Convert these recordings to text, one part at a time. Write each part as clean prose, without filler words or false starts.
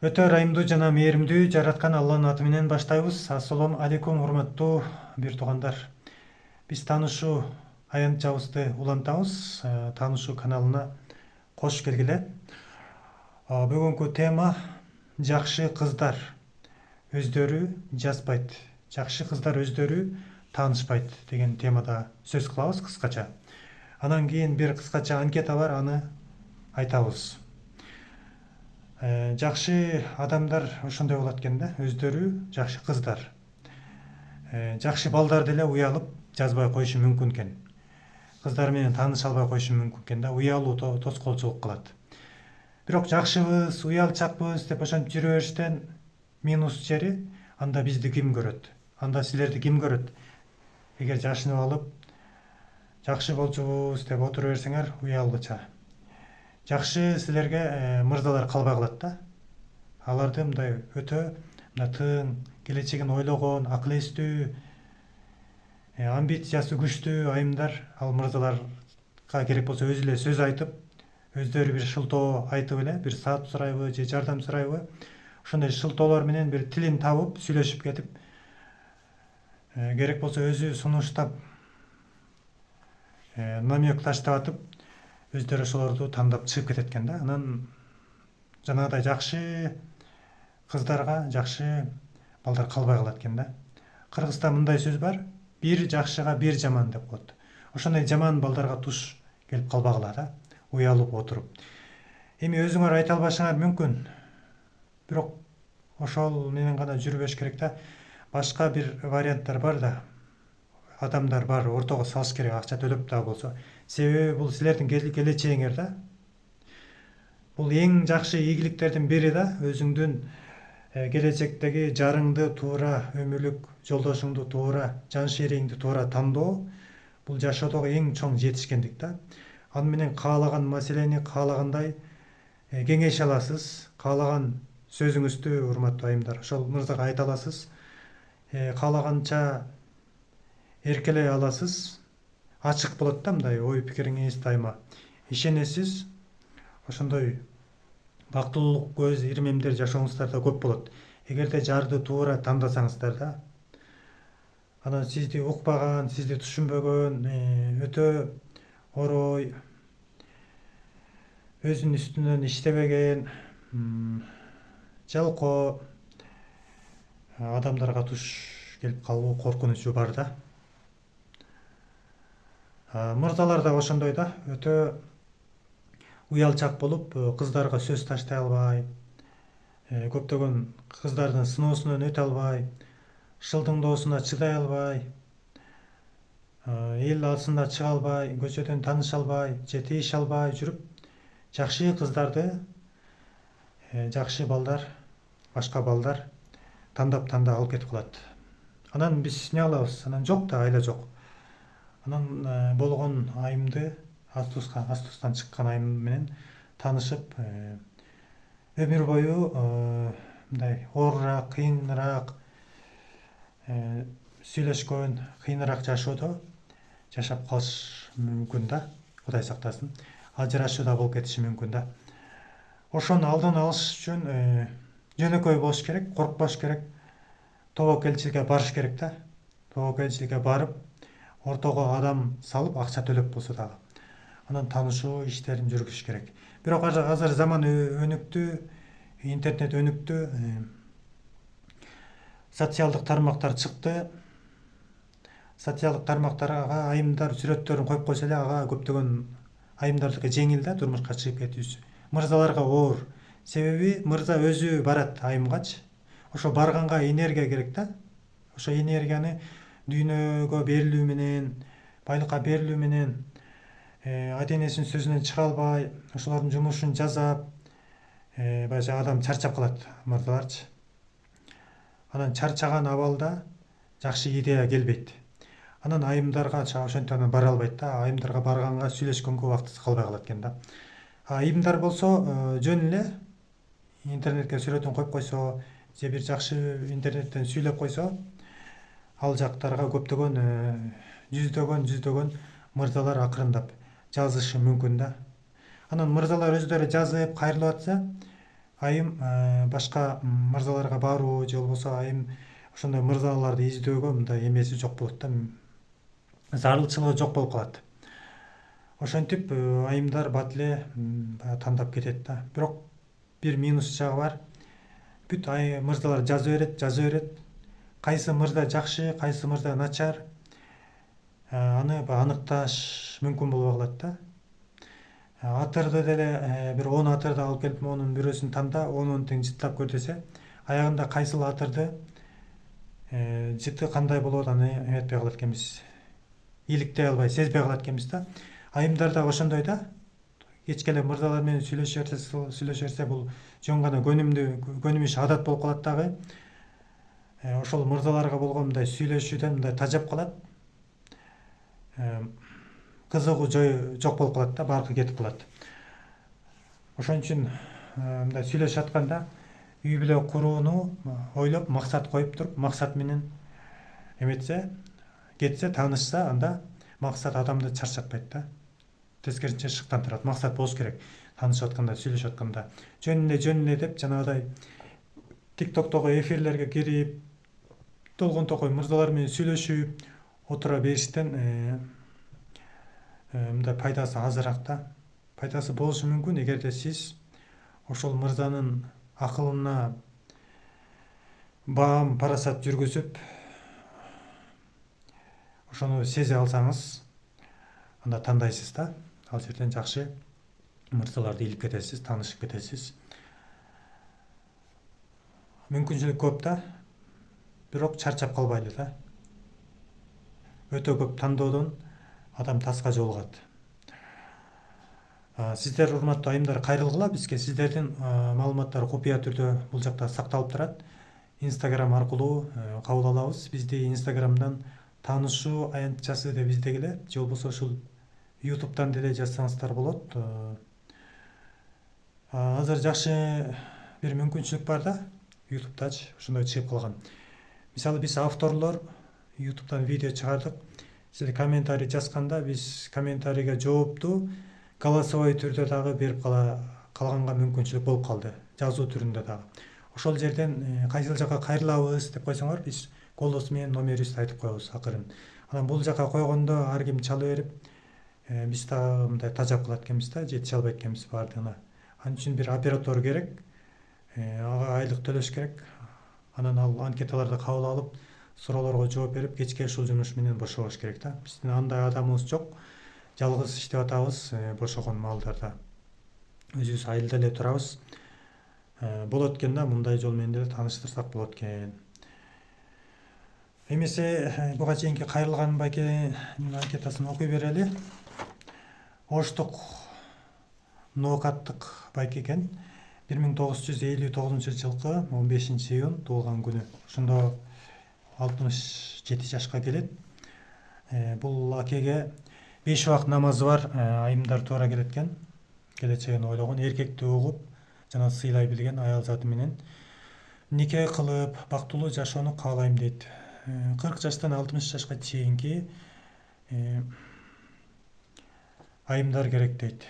Өтө ырайымдуу жана мээримдүү жараткан Алланын аты менен баштайбыз. Ассалому алейкум, урматтуу бир туугандар. Биз таанышуу аянтчабызды улантабыз. Таанышуу каналына кош келгиле. Бүгүнкү тема жакшы кыздар өздөрү жазбайт. Жакшы кыздар өздөрү таанышпайт деген темада сөз кылабыз кыскача. Анан кийин бир кыскача анкета бар, аны айтабыз. Жакшы адамдар ошондой болот экен да, өздөрү жакшы кыздар. Жакшы балдар деле уялып жазбай коюшу мүмкүн экен. Кыздар менен тааныша албай коюшу мүмкүн экен да, уялуу тоскоолчулук кылат. Бирок жакшыбыз, уялчакпыз деп ошентип жүрө бериштен минус жери анда бизди ким көрөт? Анда силерди ким көрөт? Эгер жашынып алып, жакшы болчубуз деп отура берсеңер уялгыча. Жакшы силерге мырзалар калбай калат да. Аларды мындай өтө тың, келечегин ойлогон, акыл эстүү, амбициясы күчтүү айымдар ал мырзаларга керек болсо өзү эле сөз айтып, өздөрү бир шылтоо айтып эле, бир саат сурайбы же жардам сурайбы, ошондой шылтоолор менен бир тилин табып, сүйлөшүп кетип, керек болсо өзү сунуштап, намек таштап атып, өздөрү ошолорду тандап чыгып кетет экен да. Анан жанагыдай жакшы кыздарга жакшы балдар калбай калат экен да. Кыргызда мындай сөз бар: бир жакшыга бир жаман деп коет. Ошондой жаман балдарга туш келип калбагыла да, уялып отуруп. Эми өзүңөр айта албашыңар мүмкүн. Бирок ошол менен гана жүрбөш керек да. Башка бир варианттар бар да. Адамдар бар, ортого салыш керек, акча төлөп да болсо. Себеби бул силердин келечегиңер да. Бул эң жакшы ийгиликтердин бири да, өзүңдүн келечектеги жарыңды туура, өмүрлүк жолдошуңду туура, жан шерийиңди туура тандоо бул жашоодогу эң чоң жетишкендик да. Аны менен каалаган маселени каалагандай кеңеш аласыз, каалаган сөзүңүздү, урматтуу айымдар, ошол мырзага айта аласыз, каалаганча эркелей аласыз. Ачык болот да, мындай ой пикириңиз дайыма. Ишенесиз, ошондой бактылуулук көз ирмемдер жашооңуздарда көп болот. Эгерде жарды туура тандасаңыздар да. Анан сизди укпаган, сизди түшүнбөгөн, өтө орой, өзүнүн үстүнөн иштебеген, жалкоо адамдарга туш келип калуу коркунучу бар да. Мырзалар да ошондой да, өтө уялчак болуп, кыздарга сөз таштай албай, көптөгөн кыздардын сыноосунан өтө албай, шылдыңдоосуна чыдай албай, эл алсына чыга албай, көчөдөн тааныша албай же тийише албай жүрүп, жакшы кыздарды, жакшы балдар, башка балдар тандап алып кетип калат. Анан биз эмне кылабыз? Анан жок да, айла жок. Анан болгон айымды, астустан чыккан айым менен таанышып, өмүр бою мындай оорураак, кыйыныраак сүйлөшкөн, кыйыныраак жашоодо жашап калыш мүмкүн да. Кудай сактасын. Ажырашуу да болуп кетиши мүмкүн да. Ошонун алдын алыш үчүн жөнөкөй болуш керек, коркпош керек. Тобокелчиликке барыш керек да. Тобокелчиликке барып, ортого адам салып, акча төлөп болсо дагы. Анан таанышуу иштерин жүргүзүш керек. Бирок азыр заман өнүктү, интернет өнүктү, социалдык тармактар чыкты. Социалдык тармактарга айымдар сүрөттөрүн коюп койсо эле, ага көптөгөн айымдардыкы жеңил да, турмушка чыгып кетүүсү. Мырзаларга оор. Себеби мырза өзү барат айымгачы. Ошо барганга энергия керек да. Ошо энергияны дүйнөгө берилүү менен, байлыкка берилүү менен, ата энесинин сөзүнөн чыга албай, ошолордун жумушун жасап, баягы адам чарчап калат, мырзаларчы. Анан чарчаган абалда жакшы идея келбейт. Анан айымдарга ошентип анан бара албайт да. Айымдарга барганга, сүйлөшкөнгө убактысы калбай калат экен да. Айымдар болсо жөн эле интернетке сүрөтүн коюп койсо, же бир жакшы интернеттен сүйлөп койсо, ал жактарга көптөгөн жүздөгөн мырзалар акырындап жазышы мүмкүн да. Анан мырзалар өздөрү жазып, кайрылып атса, айым башка мырзаларга баруу же болбосо айым ошондой мырзаларды издөөгө мындай эмеси жок болот да, зарылчылыгы жок болуп калат. Ошентип айымдар бат эле тандап кетет да. Бирок бир минус жагы бар. Бүт мырзалар жаза берет. Кайсы мырза жакшы, кайсы мырза начар, аны аныкташ мүмкүн болбой калат да. Атырды деле бир 10 атырды алып келип монун бирөөсүн танда, 10 тең жыттап көр десе, аягында кайсыл атырды жыты кандай болот, аны эметпей калат экенбиз. Иликтей албай, сезбей калат экенбиз да. Айымдар да ошондой да. Кечке эле мырзалар менен сүйлөшө берсе, бул жөн гана көнүм иш адат болуп калат дагы. Ошол мырзаларга болгон мындай сүйлөшүүдөн мындай тажап калат. Кызыгуу жок болуп калат да, баркы кетип калат. Ошон үчүн мындай сүйлөшүп атканда үй бүлө курууну ойлоп, максат коюп туруп, максат менен эметсе, кетсе, таанышса, анда максат адамды чарчатпайт да. Тескерисинче шыктандырат. Максат болуш керек. Таанышып атканда, сүйлөшүп атканда. Жөн эле деп жанагыдай тиктоктогу эфирлерге кирип, долгон токой мырзалар менен сүйлөшүп отура бериштен мындай пайдасы азыраак да. Пайдасы болушу мүмкүн эгерде сиз ошол мырзанын акылына баам, парасат жүргүзүп, ошону сезе алсаңыз, анда тандайсыз да. Ал жерден жакшы мырзаларды илип кетесиз, таанышып кетесиз. Мүмкүнчүлүк көп да, бирок чарчап калбайлы да. Өтө көп тандоодон адам таска жолугат. Сиздер, урматтуу айымдар, кайрылгыла бизге. Сиздердин маалыматтар купуя түрдө бул жакта сакталып турат. Инстаграм аркылуу кабыл алабыз. Бизди Инстаграмдан таанышуу аянтчасы деп издегиле, же болбосо ушул YouTube'дан деле жазсаңыздар болот. Азыр жакшы бир мүмкүнчүлүк бар да, YouTube'дачы ошондой чыгып калган. Мисалы биз авторлор YouTube'дан видео чыгардык. Силер комментарий жазганда биз комментарийге жоопту голосовой түрдө дагы берип калганга мүмкүнчүлүк болуп калды, жазуу түрүндө дагы. Ошол жерден кайсыл жака кайрылабыз деп койсоңор, биз голос менен номерибизди айтып коебуз акырын. Анан бул жака койгондо ар ким чала берип, биз дагы мындай тажап калат экенбиз да, жетише албайт экенбиз баардыгына. Анын үчүн бир оператор керек, ага айлык төлөш керек. Анан ал анкеталарды кабыл алып, суроолорго жооп берип, кечке ушул жумуш менен бошобош керек да. Биздин андай адамыбыз жок. Жалгыз иштеп атабыз бошогон маалдарда. Өзүбүз айылда эле турабыз. Болот экен да, мындай жол менен деле тааныштырсак болот экен. Эмесе буга чейинки кайрылган байкенин анкетасын окуй берели. Оштук ноокаттык байке экен. 1959 жылкы 15 июнь туулган күнү. Ошондо 67 жашка келет. Бул акеге 5 убакыт намазы бар айымдар туура келет экен. Келечегин ойлогон, эркекти угуп, жана сыйлай билген аял заты менен нике кылып, бактылуу жашоону каалайм дейт. 40 жаштан 60 жашка чейинки айымдар керек дейт.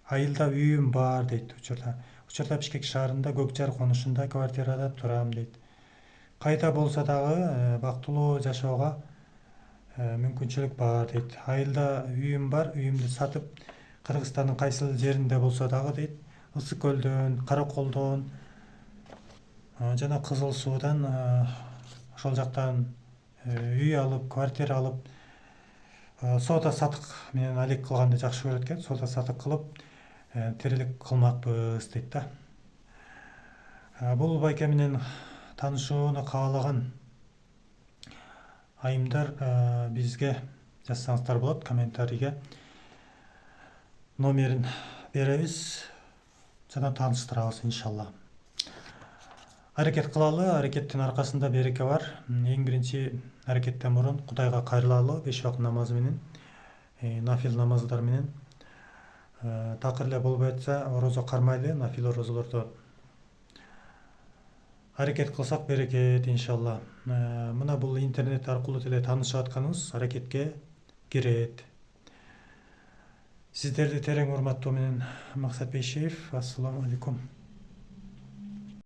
Айылда үйүм бар дейт учурда. Учурда Бишкек шаарында Көкжар конушунда квартирада турам дейт. Кайда болсо дагы бактылуу жашоого мүмкүнчүлүк бар дейт. Айылда үйүм бар, үйүмдү сатып Кыргызстандын кайсыл жеринде болсо дагы дейт, Ысык көлдөн, Караколдон жана Кызыл Суудан ошол жактан үй алып, квартира алып, соода сатык менен алек кылганды жакшы көрөт экен. Соода сатык кылып тирилик кылмакпыз дейт да. Бул байке менен таанышууну каалаган айымдар бизге жазсаңыздар болот, комментарийге номерин беребиз жана тааныштырабыз иншалла. Аракет кылалы, аракеттин аркасында береке бар. Эң биринчи аракеттен мурун Кудайга кайрылалы 5 убакыт намазы менен, нафил намаздар менен. Такыр эле болбой атса, орозо кармайлы, нафил орозолордо аракет кылсак берекет иншалла. Мына бул интернет аркылуу деле таанышып атканыбыз аракетке кирет. Сиздерди терең урматтоо менен Максат Бейшеев. Ассаламу алейкум.